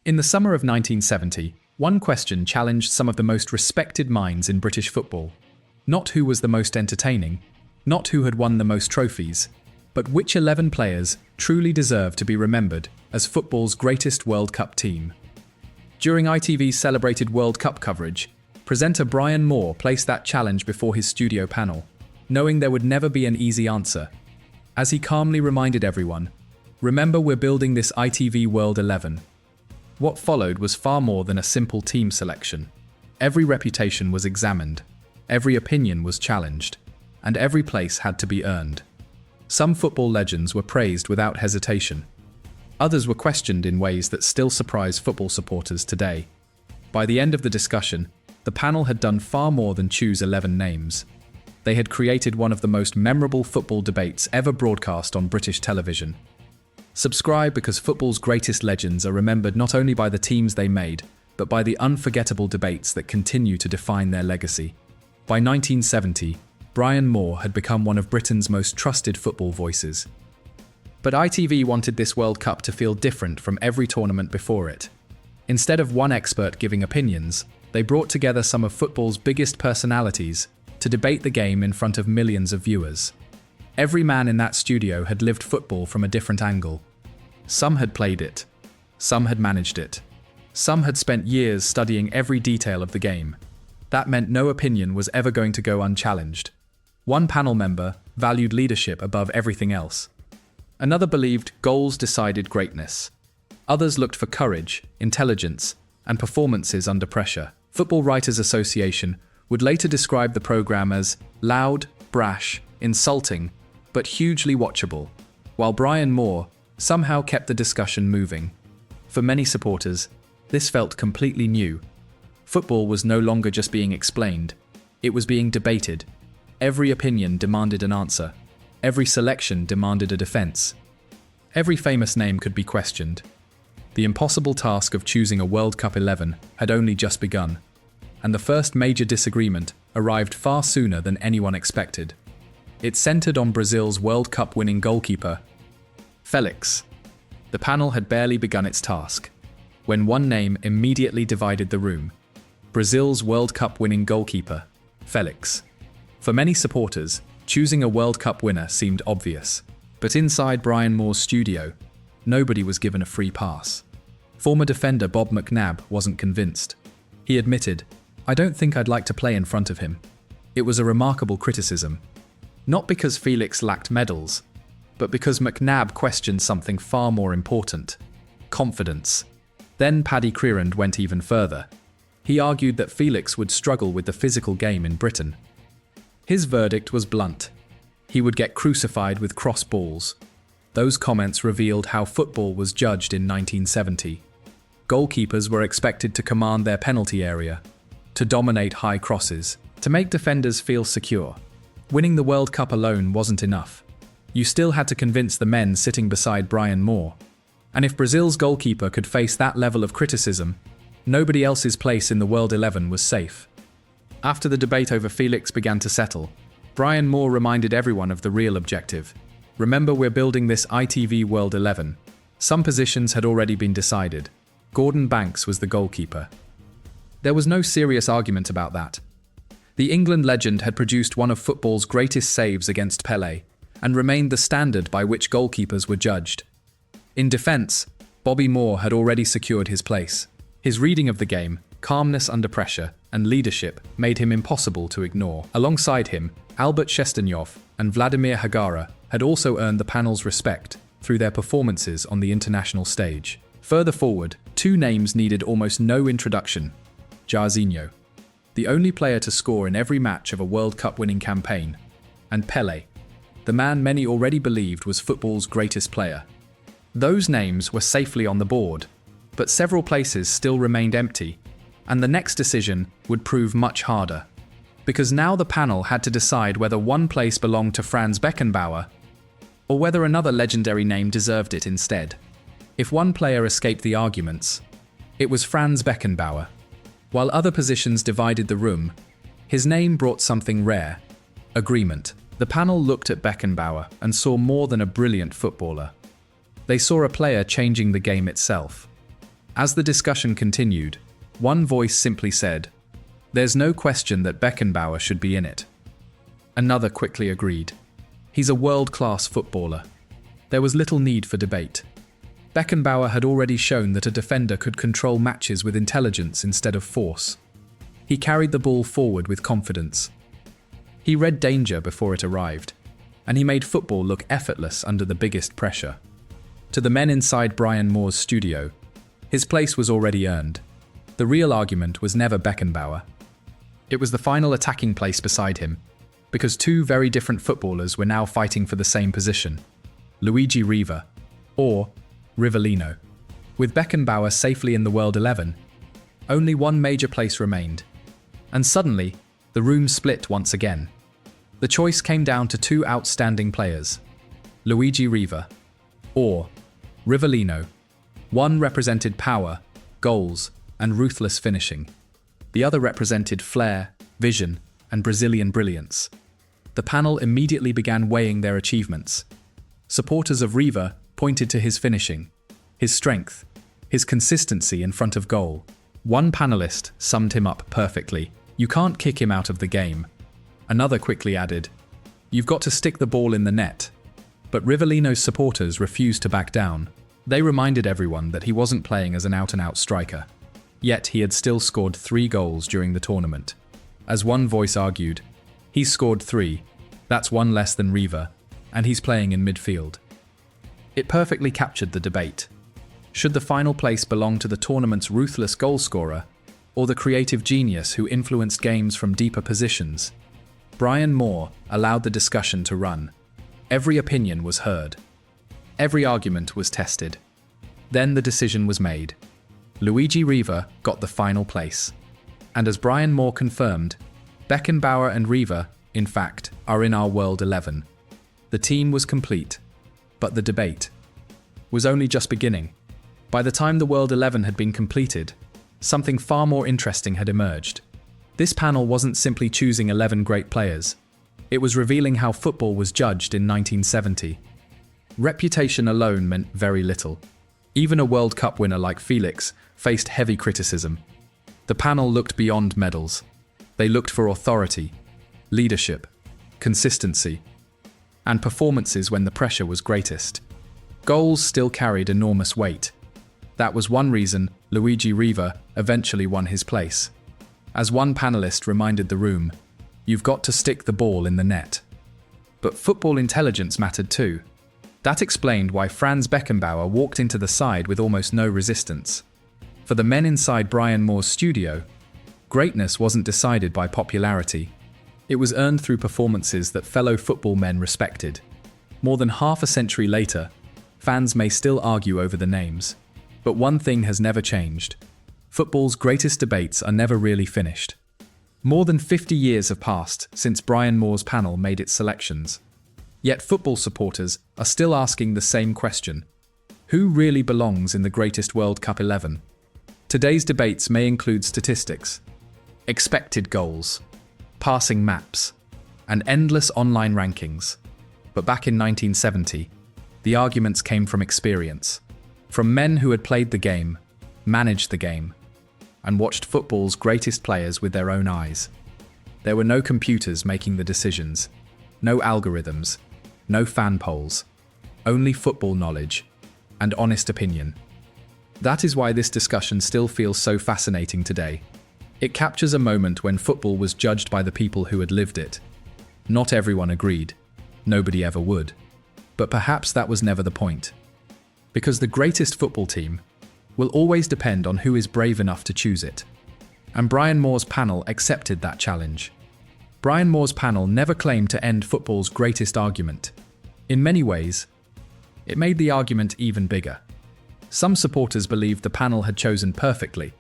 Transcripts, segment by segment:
In the summer of 1970, one question challenged some of the most respected minds in British football. Not who was the most entertaining, not who had won the most trophies, but which 11 players truly deserve to be remembered as football's greatest World Cup team. During ITV's celebrated World Cup coverage, presenter Brian Moore placed that challenge before his studio panel, knowing there would never be an easy answer. As he calmly reminded everyone, "Remember, we're building this ITV World 11. What followed was far more than a simple team selection. Every reputation was examined, every opinion was challenged, and every place had to be earned. Some football legends were praised without hesitation. Others were questioned in ways that still surprise football supporters today. By the end of the discussion, the panel had done far more than choose 11 names. They had created one of the most memorable football debates ever broadcast on British television. Subscribe because football's greatest legends are remembered not only by the teams they made, but by the unforgettable debates that continue to define their legacy. By 1970, Brian Moore had become one of Britain's most trusted football voices. But ITV wanted this World Cup to feel different from every tournament before it. Instead of one expert giving opinions, they brought together some of football's biggest personalities to debate the game in front of millions of viewers. Every man in that studio had lived football from a different angle. Some had played it. Some had managed it. Some had spent years studying every detail of the game. That meant no opinion was ever going to go unchallenged. One panel member valued leadership above everything else. Another believed goals decided greatness. Others looked for courage, intelligence, and performances under pressure. Football Writers Association would later describe the program as loud, brash, insulting, but hugely watchable, while Brian Moore somehow kept the discussion moving. For many supporters, this felt completely new. Football was no longer just being explained, it was being debated. Every opinion demanded an answer. Every selection demanded a defense. Every famous name could be questioned. The impossible task of choosing a World Cup 11 had only just begun, and the first major disagreement arrived far sooner than anyone expected. It centered on Brazil's World Cup winning goalkeeper, Felix. The panel had barely begun its task, when one name immediately divided the room: Brazil's World Cup winning goalkeeper, Felix. For many supporters, choosing a World Cup winner seemed obvious, but inside Brian Moore's studio, nobody was given a free pass. Former defender Bob McNab wasn't convinced. He admitted, "I don't think I'd like to play in front of him." It was a remarkable criticism, not because Felix lacked medals, but because McNab questioned something far more important: confidence. Then Paddy Crerand went even further. He argued that Felix would struggle with the physical game in Britain. His verdict was blunt. He would get crucified with cross balls. Those comments revealed how football was judged in 1970. Goalkeepers were expected to command their penalty area, to dominate high crosses, to make defenders feel secure. Winning the World Cup alone wasn't enough. You still had to convince the men sitting beside Brian Moore. And if Brazil's goalkeeper could face that level of criticism, nobody else's place in the World 11 was safe. After the debate over Felix began to settle, Brian Moore reminded everyone of the real objective. "Remember, we're building this ITV World 11. Some positions had already been decided. Gordon Banks was the goalkeeper." There was no serious argument about that. The England legend had produced one of football's greatest saves against Pelé, and remained the standard by which goalkeepers were judged. In defence, Bobby Moore had already secured his place. His reading of the game, calmness under pressure, and leadership made him impossible to ignore. Alongside him, Albert Shesternyov and Vladimir Hagara had also earned the panel's respect through their performances on the international stage. Further forward, two names needed almost no introduction: Jairzinho, the only player to score in every match of a World Cup winning campaign, and Pelé, the man many already believed was football's greatest player. Those names were safely on the board, but several places still remained empty, and the next decision would prove much harder. Because now the panel had to decide whether one place belonged to Franz Beckenbauer, or whether another legendary name deserved it instead. If one player escaped the arguments, it was Franz Beckenbauer. While other positions divided the room, his name brought something rare: agreement. The panel looked at Beckenbauer and saw more than a brilliant footballer. They saw a player changing the game itself. As the discussion continued, one voice simply said, "There's no question that Beckenbauer should be in it." Another quickly agreed, "He's a world-class footballer." There was little need for debate. Beckenbauer had already shown that a defender could control matches with intelligence instead of force. He carried the ball forward with confidence. He read danger before it arrived, and he made football look effortless under the biggest pressure. To the men inside Brian Moore's studio, his place was already earned. The real argument was never Beckenbauer. It was the final attacking place beside him, because two very different footballers were now fighting for the same position: Luigi Riva, or Rivellino. With Beckenbauer safely in the World 11, only one major place remained. And suddenly, the room split once again. The choice came down to two outstanding players: Luigi Riva, or Rivellino. One represented power, goals, and ruthless finishing. The other represented flair, vision, and Brazilian brilliance. The panel immediately began weighing their achievements. Supporters of Riva pointed to his finishing, his strength, his consistency in front of goal. One panelist summed him up perfectly: "You can't kick him out of the game." Another quickly added, "You've got to stick the ball in the net." But Rivellino's supporters refused to back down. They reminded everyone that he wasn't playing as an out-and-out striker. Yet he had still scored 3 goals during the tournament. As one voice argued, "He's scored 3, that's one less than Riva, and he's playing in midfield." It perfectly captured the debate. Should the final place belong to the tournament's ruthless goalscorer, or the creative genius who influenced games from deeper positions? Brian Moore allowed the discussion to run. Every opinion was heard. Every argument was tested. Then the decision was made. Luigi Riva got the final place. And as Brian Moore confirmed, Beckenbauer and Riva, in fact, are in our World 11. The team was complete, but the debate was only just beginning. By the time the World 11 had been completed, something far more interesting had emerged. This panel wasn't simply choosing 11 great players. It was revealing how football was judged in 1970. Reputation alone meant very little. Even a World Cup winner like Felix faced heavy criticism. The panel looked beyond medals. They looked for authority, leadership, consistency, and performances when the pressure was greatest. Goals still carried enormous weight. That was one reason Luigi Riva eventually won his place. As one panelist reminded the room, "You've got to stick the ball in the net." But football intelligence mattered too. That explained why Franz Beckenbauer walked into the side with almost no resistance. For the men inside Brian Moore's studio, greatness wasn't decided by popularity. It was earned through performances that fellow football men respected. More than half a century later, fans may still argue over the names. But one thing has never changed. Football's greatest debates are never really finished. More than 50 years have passed since Brian Moore's panel made its selections. Yet football supporters are still asking the same question: who really belongs in the greatest World Cup 11? Today's debates may include statistics, expected goals, passing maps, and endless online rankings. But back in 1970, the arguments came from experience, from men who had played the game, managed the game, and watched football's greatest players with their own eyes. There were no computers making the decisions, no algorithms, no fan polls, only football knowledge and honest opinion. That is why this discussion still feels so fascinating today. It captures a moment when football was judged by the people who had lived it. Not everyone agreed. Nobody ever would. But perhaps that was never the point. Because the greatest football team will always depend on who is brave enough to choose it. And Brian Moore's panel accepted that challenge. Brian Moore's panel never claimed to end football's greatest argument. In many ways, it made the argument even bigger. Some supporters believed the panel had chosen perfectly.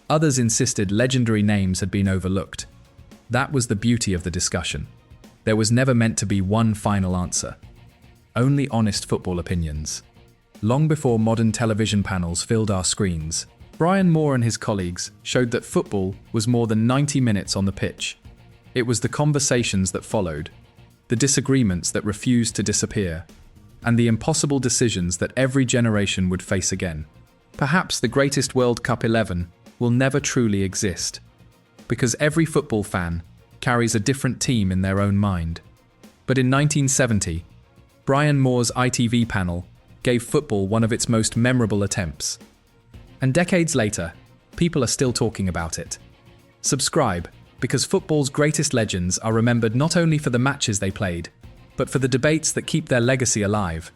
Others insisted legendary names had been overlooked. That was the beauty of the discussion. There was never meant to be one final answer. Only honest football opinions. Long before modern television panels filled our screens, Brian Moore and his colleagues showed that football was more than 90 minutes on the pitch. It was the conversations that followed, the disagreements that refused to disappear, and the impossible decisions that every generation would face again. Perhaps the greatest World Cup 11 will never truly exist, because every football fan carries a different team in their own mind. But in 1970, Brian Moore's ITV panel gave football one of its most memorable attempts. And decades later, people are still talking about it. Subscribe, because football's greatest legends are remembered not only for the matches they played, but for the debates that keep their legacy alive.